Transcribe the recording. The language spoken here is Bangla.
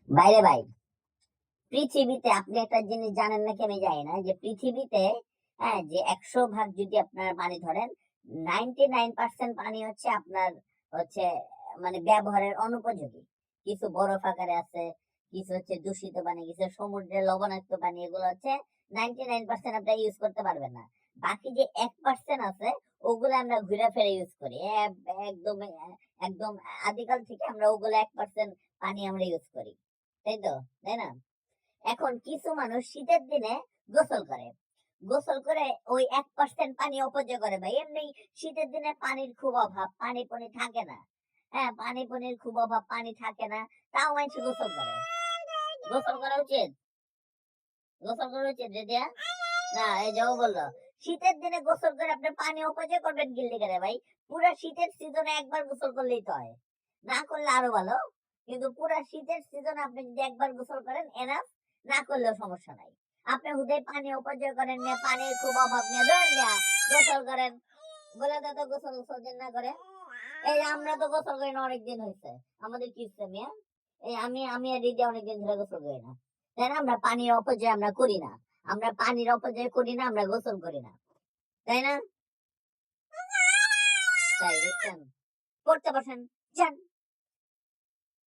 বাইরে ভাই, পৃথিবীতে আপনি একটা জিনিস জানেন নাকি আমি জানি না, যে পৃথিবীতে হ্যাঁ, যে 100 ভাগ যদি আপনার পানি ধরেন, 99% পানি হচ্ছে আপনার হচ্ছে মানে ব্যবহারের অনুপযোগী। কিছু বরফ আকারে আছে, কিছু হচ্ছে দূষিত পানি, কিছু সমুদ্রের লবণাক্ত পানি, এগুলো হচ্ছে 99% আপনারা ইউজ করতে পারবেন না। বাকি যে 1% আছে, ওগুলো আমরা ঘুরে ফিরে ইউজ করি। একদম একদম আদিকাল থেকে আমরা ওগুলো 1% পানি আমরা ইউজ করি, তাই তো, তাই না? এখন কিছু মানুষ শীতের দিনে গোসল করে, গোসল করে ওই 1% পানি অপচয় করে ভাই। এমনি শীতের দিনে পানির খুব অভাব, পানি পানি থাকে না। হ্যাঁ, পানি পানির খুব অভাব, পানি থাকে না, তাও মানুষ গোসল করে। গোসল করা উচিত, গোসল করা উচিত রেডিয়া। না, এই যে ও বললো শীতের দিনে গোসল করে আপনি পানি অপচয় করবেন গিল্লি করে ভাই। পুরো শীতের সিজনে একবার গোসল করলেই তো হয়, না করলে আরো ভালো। কিন্তু পুরো শীতের সিজনে আপনি যদি একবার গোসল করেন এনাফ, না করলেও সমস্যা নাই। আপনি হুদে পানি অপচয় করেন, নিয়ে পানির খুব অভাব নিয়ে ধরেন নিয়ে গোসল করেন, বলে তো গোসল গোসল দিন না করে। এই আমরা তো গোসল করি না অনেকদিন হয়েছে, আমাদের কি ইচ্ছে মিয়া। এই আমি আর দিদি অনেকদিন ধরে গোসল করি না, তাই না? আমরা পানির অপচয় আমরা করি না, আমরা পানির অপচয় করি না, আমরা গোসল করি না, তাই না? তাই দেখছেন, করতে বসেন, যান।